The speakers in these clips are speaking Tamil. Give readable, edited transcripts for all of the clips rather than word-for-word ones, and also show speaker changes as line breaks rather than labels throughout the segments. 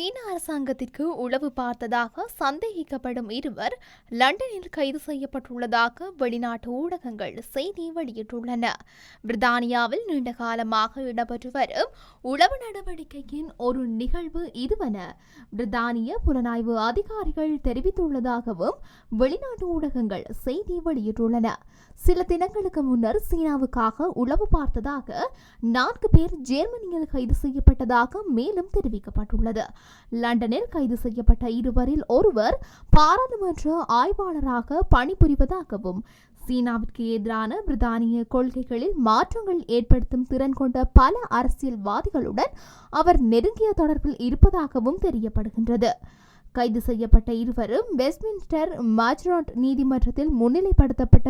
சீன அரசாங்கத்திற்கு உளவு பார்த்ததாக சந்தேகிக்கப்படும் இருவர் லண்டனில் கைது செய்யப்பட்டுள்ளதாக வெளிநாட்டு ஊடகங்கள் செய்தி வெளியிட்டுள்ளன. பிரித்தானியாவில் நீண்ட காலமாக இடம்பெற்று வரும் உளவு நடவடிக்கையின் ஒரு நிகழ்வு இதுவென பிரித்தானிய புலனாய்வு அதிகாரிகள் தெரிவித்துள்ளதாகவும் வெளிநாட்டு ஊடகங்கள் செய்தி வெளியிட்டுள்ளன. சில தினங்களுக்கு முன்னர் சீனாவுக்காக உளவு பார்த்ததாக 4 பேர் ஜெர்மனியில் கைது செய்யப்பட்டதாக மேலும் தெரிவிக்கப்பட்டுள்ளது. லண்டனில் கைது செய்யப்பட்ட இருவரில் ஒருவர் பாராளுமன்ற ஆய்வாளராக பணிபுரிவதாகவும் சீனாவிற்கு எதிரான பிரித்தானிய கொள்கைகளில் மாற்றங்கள் ஏற்படுத்தும் திறன் கொண்ட பல அரசியல்வாதிகளுடன் அவர் நெருங்கிய தொடர்பில் இருப்பதாகவும் தெரியப்படுகின்றது. கைது செய்யப்பட்ட இருவரும் வெஸ்ட்மின்ஸ்டர் மாஜிஸ்ட்ரேட் நீதிமன்றத்தில் முன்னிலைப்படுத்தப்பட்ட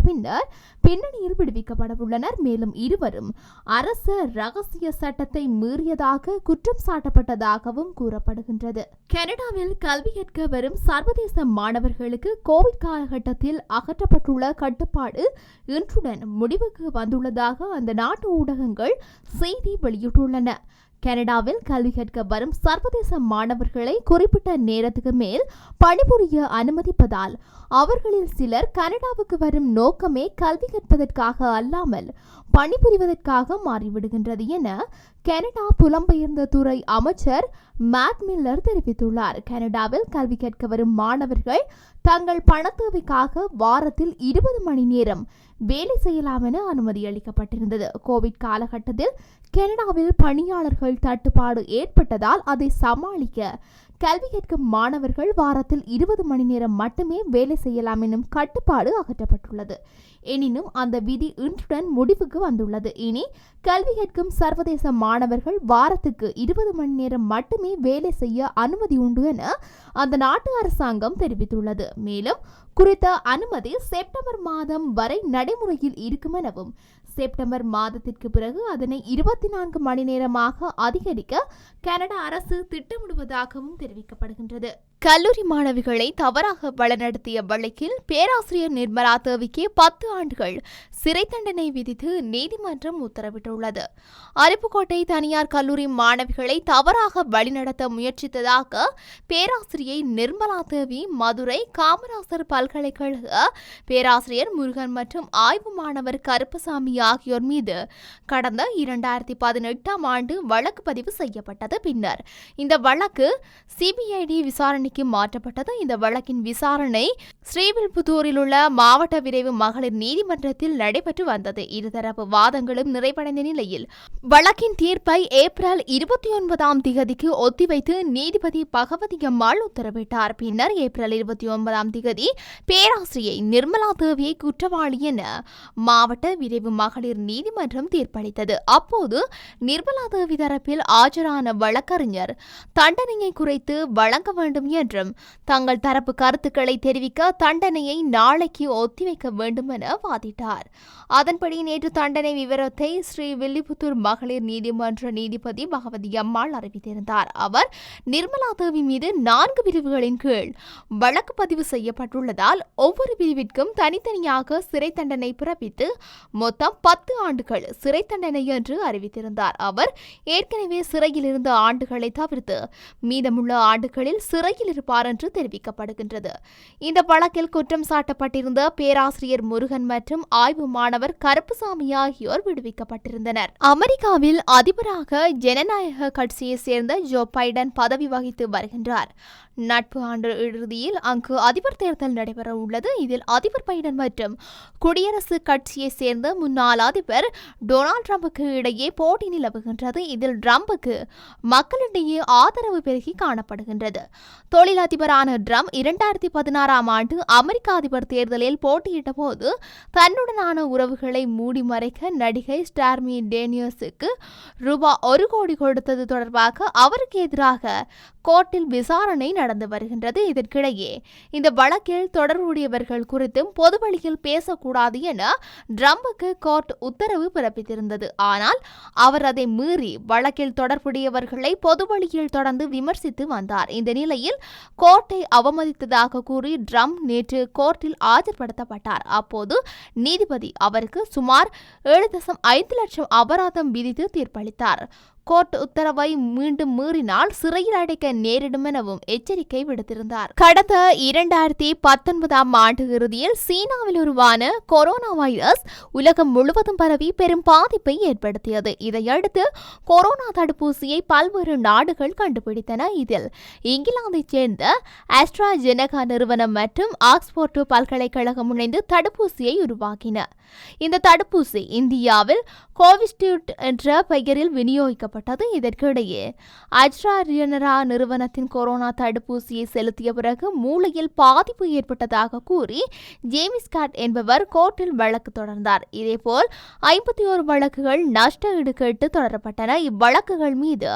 பின்னணியில் விடுவிக்கப்படவுள்ளனர். மேலும் இருவரும் அரச ரகசிய சட்டத்தை மீறியதாக குற்றம் சாட்டப்பட்டதாகவும் கூறப்படுகின்றது. கனடாவில் கல்வி கற்க வரும் சர்வதேச மாணவர்களுக்கு கோவிட் காலகட்டத்தில் அகற்றப்பட்டுள்ள கட்டுப்பாடு இன்றுடன் முடிவுக்கு வந்துள்ளதாக அந்த நாட்டு ஊடகங்கள் செய்தி வெளியிட்டுள்ளன. கனடாவில் கல்வி கற்க வரும் சர்வதேச மாணவர்களை குறிப்பிட்ட நேரத்துக்கு மேல் பணிபுரிய அனுமதிப்பதால் அவர்களில் சிலர் கனடாவுக்கு வரும் நோக்கமே கல்வி கற்பதற்காக அல்லாமல் பணிபுரிவதற்காக மாறிவிடுகின்றது என கனடா புலம்பெயர்ந்த துறை அமைச்சர் மேட் மில்லர் தெரிவித்துள்ளார். கனடாவில் கல்வி கற்க வரும் மாணவர்கள் தங்கள் பணத்தேவைக்காக வாரத்தில் 20 மணி நேரம் வேலை செய்யலாம் என அனுமதி அளிக்கப்பட்டிருந்தது. கோவிட் காலகட்டத்தில் கனடாவில் பணியாளர்கள் தட்டுப்பாடு ஏற்பட்டதால் அதை சமாளிக்க கல்வி கற்கும் மாணவர்கள் வாரத்தில் 20 மணி நேரம் மட்டுமே வேலை செய்யலாம் எனும் கட்டுப்பாடு அகற்றப்பட்டுள்ளது. எனினும் அந்த விதி இன்றுடன் முடிவுக்கு வந்துள்ளது. இனி கல்வி கற்கும் சர்வதேச மாணவர்கள் வாரத்துக்கு 20 மணி நேரம் மட்டுமே வேலை செய்ய அனுமதி உண்டு என அந்த நாட்டு அரசாங்கம் தெரிவித்துள்ளது. மேலும் குறித்த அனுமதி செப்டம்பர் மாதம் வரை நடைமுறையில் இருக்கும் எனவும் செப்டம்பர் மாதத்திற்கு பிறகு அதனை 24 மணி நேரமாக அதிகரிக்க கனடா அரசு திட்டமிடுவதாகவும் தெரிவிக்கப்படுகின்றது. கல்லூரி மாணவிகளை தவறாக வழிநடத்திய வழக்கில் பேராசிரியர் நிர்மலா தேவிக்கு 10 ஆண்டுகள் சிறை தண்டனை விதித்து நீதிமன்றம் உத்தரவிட்டுள்ளது. அருப்புக்கோட்டை தனியார் கல்லூரி மாணவிகளை தவறாக வழிநடத்த முயற்சித்ததாக பேராசிரியை நிர்மலா தேவி மதுரை காமராசர் பல்கலைக்கழக பேராசிரியர் முருகன் மற்றும் ஆய்வு மாணவர் கருப்பசாமி ஆகியோர் மீது கடந்த 2018ஆம் ஆண்டு வழக்கு பதிவு செய்யப்பட்டது. பின்னர் இந்த வழக்கு சிபிஐடி விசாரணைக்கு மாற்றப்பட்டது. இந்த வழக்கின் விசாரணை ஸ்ரீவில்புத்தூரில் உள்ள மாவட்ட விரைவு மகளிர் நீதிமன்றத்தில் நடைபெற்று வந்தது. இருதரப்பு வாதங்களும் நிறைவடைந்த நிலையில் வழக்கின் தீர்ப்பை ஏப்ரல் 29ஆம் தேதிக்கு ஒத்திவைத்து நீதிபதி பகவதி அம்மாள் உத்தரவிட்டார். பின்னர் ஏப்ரல் 29ஆம் தேதி பேராசிரியை நிர்மலா தேவியை குற்றவாளி என மாவட்ட விரைவு மகளிர் நீதிமன்றம் தீர்ப்பளித்தது. அப்போது நிர்மலா தேவி தரப்பில் ஆஜரான வழக்கறிஞர் தண்டனையை குறைத்து வழங்க வேண்டும் என்றும் தங்கள் தரப்பு கருத்துக்களை தெரிவிக்க தண்டனையை நாளைக்கு ஒத்திவைக்க வேண்டும் என வாதிட்டார். அதன்படி நேற்று தண்டனை விவரத்தை ஸ்ரீவில்லிபுத்தூர் மகளிர் நீதிமன்ற நீதிபதி பகவதி அம்மாள் அறிவித்திருந்தார். அவர் நிர்மலா தேவி மீது 4 பிரிவுகளின் கீழ் வழக்கு பதிவு செய்யப்பட்டுள்ளதால் ஒவ்வொரு பிரிவிற்கும் தனித்தனியாக சிறை தண்டனை பிறப்பித்து மொத்தம் 10 ஆண்டுகள் சிறை தண்டனை என்று அறிவித்திருந்தார். அவர் ஏற்கனவே சிறையில் இருந்த ஆண்டுகளை தவிர்த்து மீதமுள்ள ஆண்டுகளில் சிறையில் இருப்பார் என்று தெரிவிக்கப்படுகின்றது. இந்த வழக்கில் குற்றம் சாட்டப்பட்டிருந்த பேராசிரியர் முருகன் மற்றும் ஆய்வு மாணவர் கருப்புசாமி ஆகியோர் விடுவிக்கப்பட்டிருந்தனர். அமெரிக்காவில் அதிபராக ஜனநாயக கட்சியை சேர்ந்த ஜோ பைடன் பதவி வகித்து வருகின்றார். நட்பு ஆண்டு இறுதியில் அங்கு அதிபர் தேர்தல் நடைபெற உள்ளது. இதில் அதிபர் பைடன் மற்றும் குடியரசுக் கட்சியை சேர்ந்த முன்னாள் அதிபர் டொனால்ட் ட்ரம்புக்கு இடையே போட்டி நிலவுகின்றது. இதில் ட்ரம்புக்கு மக்களிடையே ஆதரவு பெருகி காணப்படுகின்றது. தொழில் அதிபரான ட்ரம்ப் 2016ஆம் ஆண்டு அமெரிக்க அதிபர் தேர்தலில் போட்டியிட்ட போது தன்னுடனான உறவுகளை மூடி மறைக்க நடிகை ஸ்டார்மி டேனியல்ஸுக்கு ரூபாய் 1 கோடி கொடுத்தது தொடர்பாக அவருக்கு எதிராக கோர்ட்டில் விசாரணை நடந்து வருகின்றது. இதற்கிடையே இந்த வழக்கில் தொடர்புடையவர்கள் குறித்தும் பொதுவெளியில் பேசக்கூடாது என ட்ரம்புக்கு கோர்ட் உத்தரவு பிறப்பித்திருந்தது. ஆனால் அவர் அதை மீறி வழக்கில் தொடர்புடையவர்களை பொதுவெளியில் தொடர்ந்து விமர்சித்து வந்தார். இந்த நிலையில் கோர்ட்டை அவமதித்ததாக கூறி ட்ரம்ப் நேற்று கோர்ட்டில் ஆஜர்படுத்தப்பட்டார். அப்போது நீதிபதி அவருக்கு சுமார் 7.5 லட்சம் அபராதம் விதித்து தீர்ப்பளித்தார். கோர்ட் உத்தரவை மீண்டும் மீறினால் சிறையில் அடைக்க நேரிடும் எனவும் எச்சரிக்கை விடுத்திருந்தார். கடந்த 2019 ஆண்டு இறுதியில் சீனாவில் உருவான கொரோனா வைரஸ் உலகம் முழுவதும் பரவி பெரும் பாதிப்பை ஏற்படுத்தியது. இதையடுத்து கொரோனா தடுப்பூசியை பல்வேறு நாடுகள் கண்டுபிடித்தன. இதில் இங்கிலாந்தைச் சேர்ந்த ஆஸ்ட்ராஜெனகா நிறுவனம் மற்றும் ஆக்ஸ்போர்ட் பல்கலைக்கழகம் இணைந்து தடுப்பூசியை உருவாக்கின. இந்த தடுப்பூசி இந்தியாவில் கோவிஷீல்டு என்ற பெயரில் விநியோகிக்கப்பட்டது. இதற்கிடையே ஆஸ்ட்ராஜெனகா நிறுவனத்தின் கொரோனா தடுப்பூசியை செலுத்திய பிறகு மூளையில் பாதிப்பு ஏற்பட்டதாக கூறி ஜேமிஸ் காட் என்பவர் கோர்ட்டில் வழக்கு தொடர்ந்தார். இதேபோல் 51 வழக்குகள் நஷ்ட ஈடு கேட்டு தொடரப்பட்டன. இவ்வழக்குகள் மீது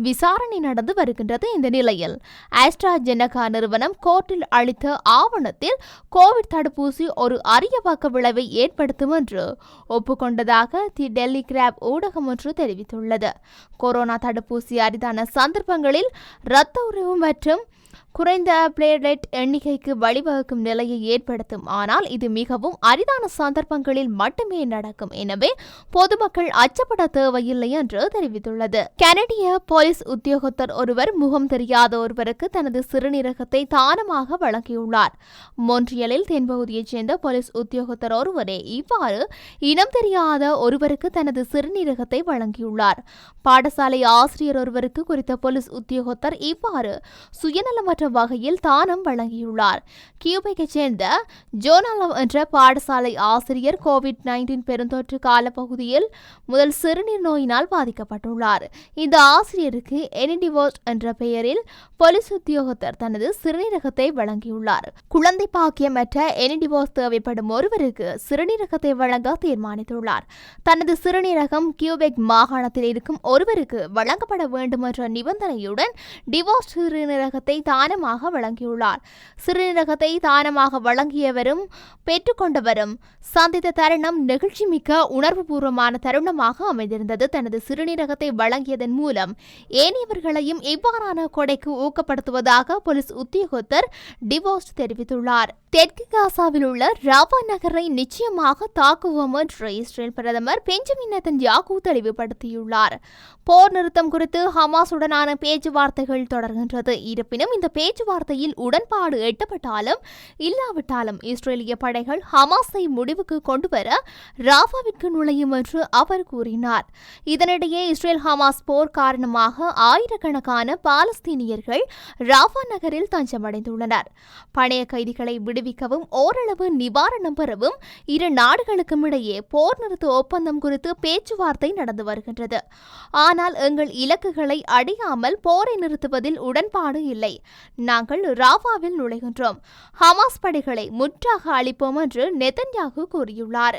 விசாரணை நடந்து வருகின்றது. இந்த நிலையில் ஆஸ்ட்ராஜெனகா நிறுவனம் கோர்ட்டில் அளித்த ஆவணத்தில் கோவிட் தடுப்பூசி ஒரு அரிய பக்க விளைவை ஏற்படுத்தும் என்று ஒப்புக்கொண்டதாக தி டெலிகிராப் ஊடகம் ஒன்று தெரிவித்துள்ளது. கொரோனா தடுப்பூசி அரிதான சந்தர்ப்பங்களில் இரத்த உறவு மற்றும் குறைந்த பிளேட்லெட் எண்ணிக்கைக்கு வழிவகுக்கும் நிலையை ஏற்படுத்தும். ஆனால் இது மிகவும் அரிதான சந்தர்ப்பங்களில் மட்டுமே நடக்கும். எனவே பொதுமக்கள் அச்சப்பட தேவையில்லை என்று தெரிவித்துள்ளது. கனடிய போலீஸ் உத்தியோகத்தர் ஒருவர் முகம் தெரியாத ஒருவருக்கு தனது சிறுநீரகத்தை தானமாக வழங்கியுள்ளார். மொன்றியலில் தென்பகுதியைச் சேர்ந்த போலீஸ் உத்தியோகத்தர் ஒருவரே இவ்வாறு இனம் தெரியாத ஒருவருக்கு தனது சிறுநீரகத்தை வழங்கியுள்ளார். பாடசாலை ஆசிரியர் ஒருவருக்கு குறித்த போலீஸ் உத்தியோகத்தர் இவ்வாறு சுயநலமற்ற வகையில் தானம் வழங்கியுள்ளார். கியூபெக்கைச் சேர்ந்த ஜோனாலவ் என்ற பாடசாலை ஆசிரியர் கோவிட்-19 பெருந்தொற்று காலப்பகுதியில் முதல் சிறுநீர் நோயினால் பாதிக்கப்பட்டுள்ளார். இந்த ஆசிரியருக்கு எனிடிவோஸ் என்ற பெயரில் போலீஸ் உத்தியோகத்தர் தனது சிறுநீரகத்தை வழங்கியுள்ளார். குழந்தை பாக்கியமற்ற எனிடிவோஸ் தேவைப்படும் ஒருவருக்கு சிறுநீரகத்தை வழங்க தீர்மானித்துள்ளார். தனது சிறுநீரகம் கியூபெக் மாகாணத்தில் இருக்கும் ஒருவருக்கு வழங்கப்பட வேண்டும் என்ற நிபந்தனையுடன் டிவோஸ் சிறுநீரகத்தை தானமாக வழங்கியுள்ளார். சிறுநீரகத்தை தானமாக வழங்கியவரும் பெற்றுக்கொண்டவரும் சந்தித்த தருணம் நெகிழ்ச்சி மிக்க உணர்வுபூர்வமான தருணமாக அமைந்திருந்தது. தனது சிறுநீரகத்தை வழங்கியதன் மூலம் ஏனையவர்களையும் இவ்வாறான கொடைக்கு ஊக்கப்படுத்துவதாக போலீஸ் உத்தியோகத்தர் டிவோஸ் தெரிவித்துள்ளார். தெற்கு காசாவில் உள்ள ராவா நகரை நிச்சயமாக தாக்குவோம் என்று இஸ்ரேல் பிரதமர் பெஞ்சமின் நெதன்யாகு தெளிவுபடுத்தியுள்ளார். போர் நிறுத்தம் குறித்து ஹமாஸுடனான பேச்சுவார்த்தைகள் தொடர்கின்றது. இருப்பினும் இந்த பேச்சுவார்த்தையில் உடன்பாடு எட்டப்பட்டாலும் இல்லாவிட்டாலும் இஸ்ரேலிய படைகள் ஹமாஸை முடிவுக்கு கொண்டுவர ராஃபாவிற்கு நுழையும் என்று அவர் கூறினார். இதனிடையே இஸ்ரேல் ஹமாஸ் போர் காரணமாக ஆயிரக்கணக்கான பாலஸ்தீனியர்கள் ராஃபா நகரில் தஞ்சமடைந்துள்ளனர். பழைய கைதிகளை விடுவிக்கவும் ஓரளவு நிவாரணம் பெறவும் இரு நாடுகளுக்கும் இடையே போர் நிறுத்த ஒப்பந்தம் குறித்து பேச்சுவார்த்தை நடந்து வருகின்றது. ஆனால் எங்கள் இலக்குகளை அடையாமல் போரை நிறுத்துவதில் உடன்பாடு இல்லை. நாங்கள் ராஃபாவில் நுழைகின்றோம். ஹமாஸ் படைகளை முற்றாக அழிப்போம் என்று நெதன்யாகு கூறியுள்ளார்.